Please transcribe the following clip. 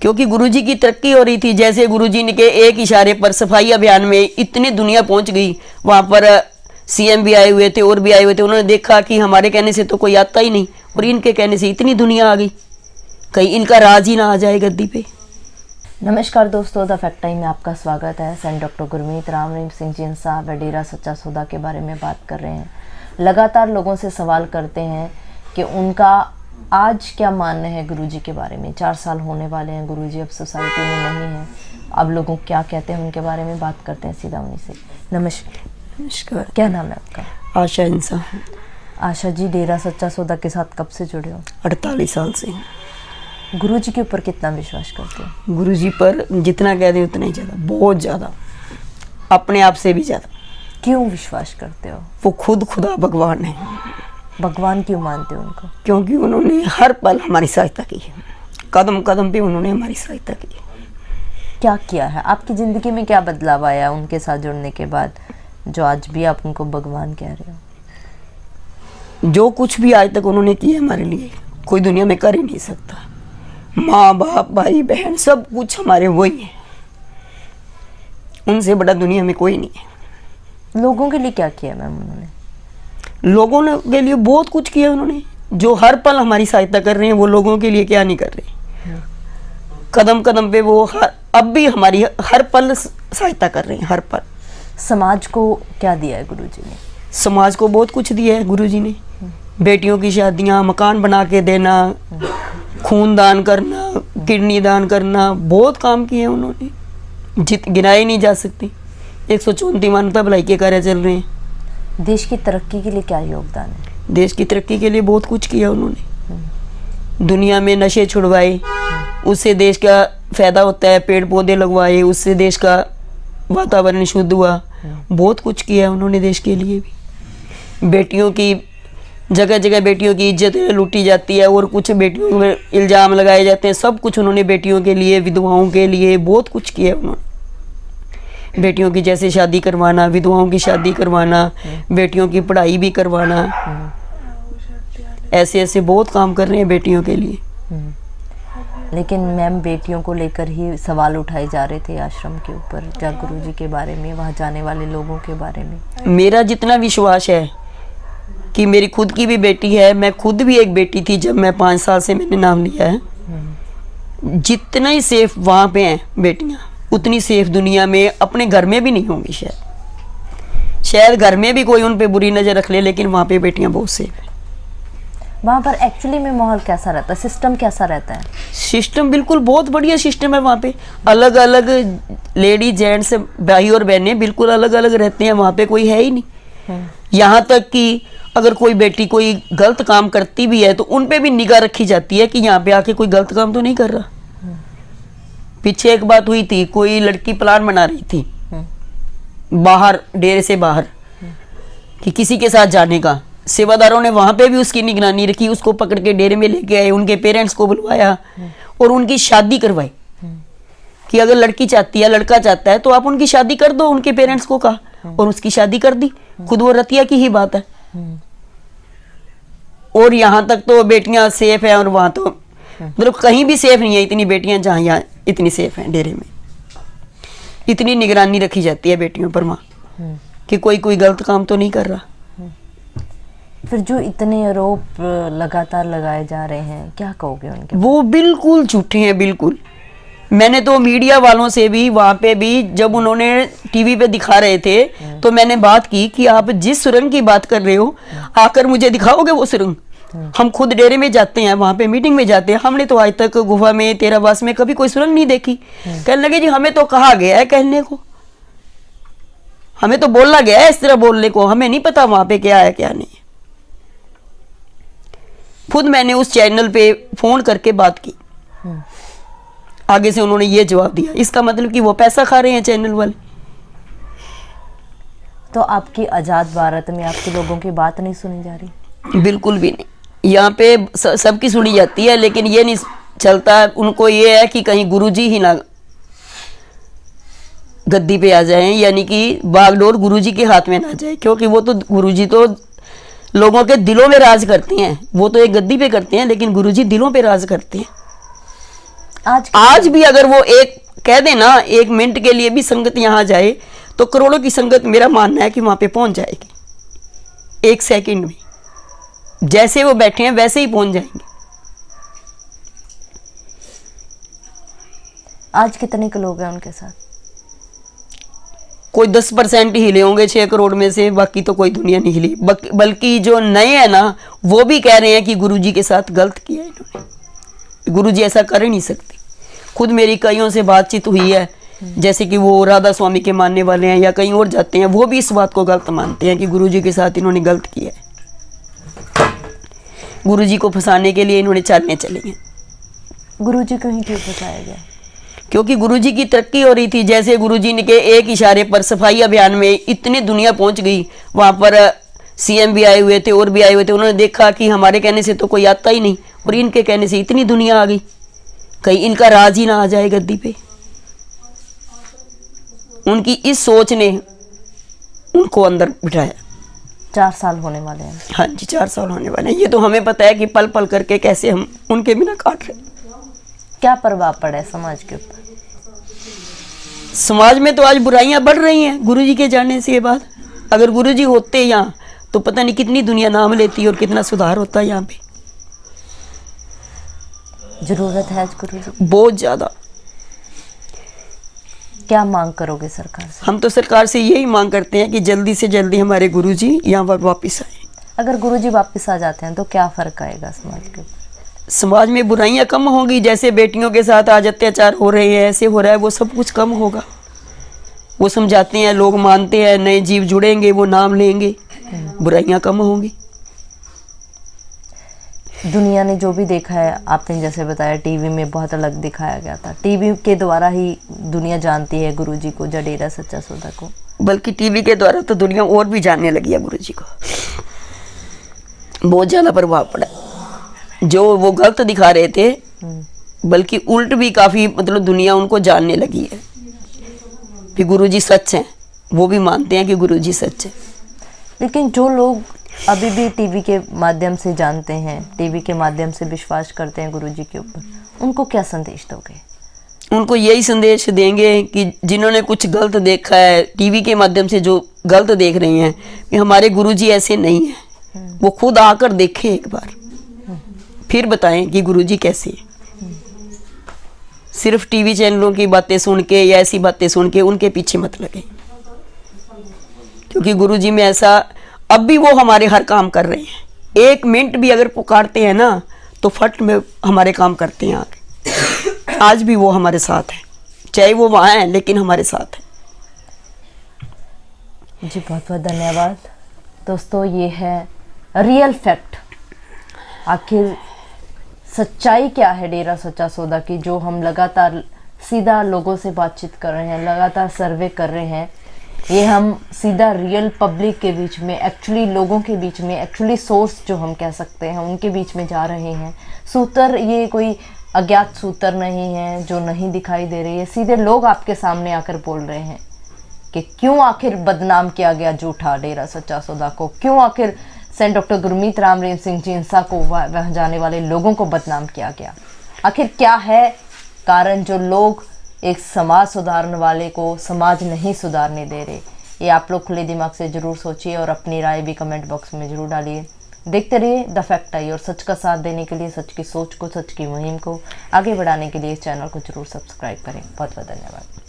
क्योंकि गुरुजी की तरक्की हो रही थी। जैसे गुरुजी ने के एक इशारे पर सफाई अभियान में इतनी दुनिया पहुंच गई, वहां पर सीएम भी आए हुए थे और भी आए हुए थे। उन्होंने देखा कि हमारे कहने से तो कोई आता ही नहीं और इनके कहने से इतनी दुनिया आ गई, कहीं इनका राज ही ना आ जाए गद्दी पे। नमस्कार दोस्तों, द फैक्ट टाइम में आपका स्वागत है। सेंट डॉक्टर गुरमीत राम रहीम सिंह जी साहब व डेरा सच्चा सौदा के बारे में बात कर रहे हैं। लगातार लोगों से सवाल करते हैं कि उनका आज क्या मानना है गुरुजी के बारे में। 4 साल होने वाले हैं, गुरुजी अब सोसाइटी में नहीं है, अब लोगों क्या कहते हैं उनके बारे में बात करते हैं सीधा उन्हीं से। नमस्कार, क्या नाम है आपका? आशा इंसान। आशा जी, डेरा सच्चा सौदा के साथ कब से जुड़े हो? 48 साल से। गुरुजी के ऊपर कितना विश्वास करते हो? गुरुजी पर जितना कह दे उतना ही ज़्यादा, बहुत ज़्यादा, अपने आप से भी ज़्यादा। क्यों विश्वास करते हो? वो खुद खुदा भगवान है। भगवान क्यों मानते हो उनको? क्योंकि उन्होंने हर पल हमारी सहायता की है, कदम कदम पे उन्होंने हमारी सहायता की है। क्या किया है आपकी ज़िंदगी में? क्या बदलाव आया उनके साथ जुड़ने के बाद जो आज भी आप उनको भगवान कह रहे हो? जो कुछ भी आज तक उन्होंने किया हमारे लिए, कोई दुनिया में कर ही नहीं सकता। माँ बाप भाई बहन सब कुछ हमारे वही है, उनसे बड़ा दुनिया में कोई नहीं है। लोगों के लिए क्या किया मैम उन्होंने? लोगों ने के लिए बहुत कुछ किया उन्होंने। जो हर पल हमारी सहायता कर रहे हैं, वो लोगों के लिए क्या नहीं कर रहे। कदम कदम पे वो अब भी हमारी हर पल सहायता कर रहे हैं, हर पल। समाज को क्या दिया है गुरुजी ने? समाज को बहुत कुछ दिया है गुरुजी ने। बेटियों की शादियाँ, मकान बना के देना, खून दान करना, किडनी दान करना, बहुत काम किए हैं उन्होंने, गिनाए नहीं जा सकती। 134 मानवता भलाई के कार्य चल रहे हैं। देश की तरक्की के लिए क्या योगदान है? देश की तरक्की के लिए बहुत कुछ किया उन्होंने। दुनिया में नशे छुड़वाए, उससे देश का फायदा होता है। पेड़ पौधे लगवाए, उससे देश का वातावरण शुद्ध हुआ। बहुत कुछ किया उन्होंने देश के लिए भी। बेटियों की जगह जगह बेटियों की इज्जत लूटी जाती है और कुछ बेटियों में इल्ज़ाम लगाए जाते हैं। सब कुछ उन्होंने बेटियों के लिए, विधवाओं के लिए बहुत कुछ किया उन्होंने। बेटियों की जैसे शादी करवाना, विधवाओं की शादी करवाना, बेटियों की पढ़ाई भी करवाना, ऐसे ऐसे बहुत काम कर रहे हैं बेटियों के लिए। लेकिन मैम बेटियों को लेकर ही सवाल उठाए जा रहे थे आश्रम के ऊपर, क्या गुरुजी के बारे में, वहाँ जाने वाले लोगों के बारे में। मेरा जितना विश्वास है कि मेरी खुद की भी बेटी है, मैं खुद भी एक बेटी थी जब मैं 5 साल से मैंने नाम लिया है। जितना ही सेफ वहाँ पे हैं बेटियाँ, उतनी सेफ दुनिया में अपने घर में भी नहीं होंगी। शायद घर में भी कोई उन पे बुरी नज़र रख ले, लेकिन वहाँ पे बेटियाँ बहुत सेफ हैं। वहाँ पर एक्चुअली में माहौल कैसा रहता है, सिस्टम कैसा रहता है? सिस्टम बिल्कुल बहुत बढ़िया सिस्टम है। वहाँ पे अलग अलग लेडी जेंट्स भाई और बहनें बिल्कुल अलग अलग रहते हैं। वहाँ पे कोई है ही नहीं। यहाँ तक कि अगर कोई बेटी कोई गलत काम करती भी है तो उन पे भी निगाह रखी जाती है कि यहाँ पे आके कोई गलत काम तो नहीं कर रहा। पीछे एक बात हुई थी, कोई लड़की प्लान बना रही थी बाहर, डेरे से बाहर, कि किसी के साथ जाने का। सेवादारों ने वहां पे भी उसकी निगरानी रखी, उसको पकड़ के डेरे में लेके आए, उनके पेरेंट्स को बुलवाया और उनकी शादी करवाई कि अगर लड़की चाहती है, लड़का चाहता है तो आप उनकी शादी कर दो। उनके पेरेंट्स को कहा और उसकी शादी कर दी। खुद वो रतिया की ही बात है। और यहाँ तक तो बेटियां सेफ है और वहां तो मतलब कहीं भी सेफ नहीं है इतनी बेटियां जहाँ यहाँ इतनी सेफ हैं। डेरे में इतनी निगरानी रखी जाती है बेटियों पर वहाँ कि कोई कोई गलत काम तो नहीं कर रहा। फिर जो इतने आरोप लगातार लगाए जा रहे हैं, क्या कहोगे उनके? वो बिल्कुल झूठे हैं, बिल्कुल। मैंने तो मीडिया वालों से भी वहाँ पे भी जब उन्होंने टीवी पे दिखा रहे थे तो मैंने बात की कि आप जिस सुरंग की बात कर रहे हो आकर मुझे दिखाओगे वो सुरंग। हम खुद डेरे में जाते हैं, वहाँ पे मीटिंग में जाते हैं, हमने तो आज तक गुफा में तेरावास में कभी कोई सुरंग नहीं देखी। कहने लगे जी हमें तो कहा गया है कहने को, हमें तो बोला गया है इस तरह बोलने को, हमें नहीं पता वहाँ पे क्या है क्या नहीं। खुद मैंने उस चैनल पे फोन करके बात की, आगे से उन्होंने ये जवाब दिया। इसका मतलब कि वो पैसा खा रहे हैं चैनल वाले। तो आपकी आज़ाद भारत में आपके लोगों की बात नहीं सुनी जा रही? बिल्कुल भी नहीं। यहाँ पे सबकी सुनी जाती है, लेकिन ये नहीं चलता। उनको ये है कि कहीं गुरुजी ही ना गद्दी पे आ जाएं, यानी कि बागडोर गुरुजी के हाथ में ना जाए, क्योंकि वो तो गुरुजी तो लोगों के दिलों में राज करते हैं। वो तो एक गद्दी पे करते हैं, लेकिन गुरुजी दिलों पे राज करते हैं। आज भी अगर वो एक कह दे ना, 1 मिनट के लिए भी संगत यहाँ जाए तो करोड़ों की संगत, मेरा मानना है कि वहां पे पहुंच जाएगी 1 सेकंड में। जैसे वो बैठे हैं वैसे ही पहुंच जाएंगे। आज कितने के लोग हैं उनके साथ? कोई 10% ही हिले होंगे 6 करोड़ में से, बाकी तो कोई दुनिया नहीं हिली। बल्कि जो नए हैं ना, वो भी कह रहे हैं कि गुरुजी के साथ गलत किया इन्होंने, गुरुजी ऐसा कर ही नहीं सकते। खुद मेरी कईयों से बातचीत हुई है, जैसे कि वो राधा स्वामी के मानने वाले हैं या कहीं और जाते हैं, वो भी इस बात को गलत मानते हैं कि गुरुजी के साथ इन्होंने गलत किया है। गुरुजी को फंसाने के लिए इन्होंने चालने चले हैं। गुरुजी को ही क्यों फंसाया गया? क्योंकि गुरुजी की तरक्की हो रही थी। जैसे गुरुजी ने के एक इशारे पर सफाई अभियान में इतनी दुनिया पहुंच गई, वहां पर सीएम भी आए हुए थे और भी आए हुए थे। उन्होंने देखा कि हमारे कहने से तो कोई आता ही नहीं, और इनके कहने से इतनी दुनिया आ गई, कहीं इनका राज ही ना आ जाए गद्दी पे। उनकी इस सोच ने उनको अंदर बिठाया। 4 साल होने वाले हैं। हाँ जी, 4 साल होने वाले हैं। ये तो हमें पता है कि पल पल करके कैसे हम उनके बिना काट रहे। क्या प्रभाव पड़ा है समाज के ऊपर? समाज में तो आज बुराइयां बढ़ रही हैं गुरुजी के जाने से बाद। अगर गुरुजी होते यहाँ तो पता नहीं कितनी दुनिया नाम लेती और कितना सुधार होता यहाँ पे। जरूरत है आज गुरुजी? बहुत ज्यादा। क्या मांग करोगे सरकार से? हम तो सरकार से यही मांग करते हैं कि जल्दी से जल्दी हमारे गुरुजी यहाँ पर वापस आए। अगर गुरुजी वापस आ जाते हैं तो क्या फर्क आएगा समाज के ऊपर? समाज में बुराइयां कम होंगी। जैसे बेटियों के साथ आज अत्याचार हो रहे हैं, ऐसे हो रहा है, वो सब कुछ कम होगा। वो समझाते हैं, लोग मानते हैं, नए जीव जुड़ेंगे, वो नाम लेंगे, बुराइयां कम होंगी। दुनिया ने जो भी देखा है, आपने जैसे बताया टीवी में बहुत अलग दिखाया गया था। टीवी के द्वारा ही दुनिया जानती है गुरुजी को, जडेरा सच्चा सौदा को। बल्कि टीवी के द्वारा तो दुनिया और भी जानने लगी है गुरुजी को। बहुत ज्यादा प्रभाव पड़ा। जो वो गलत दिखा रहे थे, बल्कि उल्ट भी काफी, मतलब दुनिया उनको जानने लगी है कि गुरुजी सच हैं। वो भी मानते हैं कि गुरुजी सच है। लेकिन जो लोग अभी भी टीवी के माध्यम से जानते हैं, टीवी के माध्यम से विश्वास करते हैं गुरुजी के ऊपर, उनको क्या संदेश दोगे? उनको यही संदेश देंगे कि जिन्होंने कुछ गलत देखा है टीवी के माध्यम से, जो गलत देख रहे हैं, कि हमारे गुरुजी ऐसे नहीं है। वो खुद आकर देखें एक बार, फिर बताएं कि गुरुजी कैसे है। सिर्फ टीवी चैनलों की बातें सुन के या ऐसी बातें सुन के उनके पीछे मत लगे, क्योंकि गुरुजी में ऐसा, अब भी वो हमारे हर काम कर रहे हैं। 1 मिनट भी अगर पुकारते हैं ना तो फट में हमारे काम करते हैं आगे। आज भी वो हमारे साथ है, चाहे वो वहाँ हैं लेकिन हमारे साथ है। जी बहुत बहुत धन्यवाद। दोस्तों, ये है रियल फैक्ट। आखिर सच्चाई क्या है डेरा सच्चा सौदा की, जो हम लगातार सीधा लोगों से बातचीत कर रहे हैं, लगातार सर्वे कर रहे हैं। ये हम सीधा रियल पब्लिक के बीच में, एक्चुअली लोगों के बीच में, एक्चुअली सोर्स जो हम कह सकते हैं उनके बीच में जा रहे हैं। सूत्र ये कोई अज्ञात सूत्र नहीं है जो नहीं दिखाई दे रही है, सीधे लोग आपके सामने आकर बोल रहे हैं कि क्यों आखिर बदनाम किया गया झूठा डेरा सच्चा सौदा को, क्यों आखिर सेंट डॉक्टर गुरमीत राम रहीम सिंह जी इंसा को, वहाँ जाने वाले लोगों को बदनाम किया गया। आखिर क्या है कारण जो लोग एक समाज सुधारने वाले को समाज नहीं सुधारने दे रहे? ये आप लोग खुले दिमाग से जरूर सोचिए और अपनी राय भी कमेंट बॉक्स में जरूर डालिए। देखते रहिए द फैक्ट आई, और सच का साथ देने के लिए, सच की सोच को, सच की मुहिम को आगे बढ़ाने के लिए इस चैनल को जरूर सब्सक्राइब करें। बहुत बहुत धन्यवाद।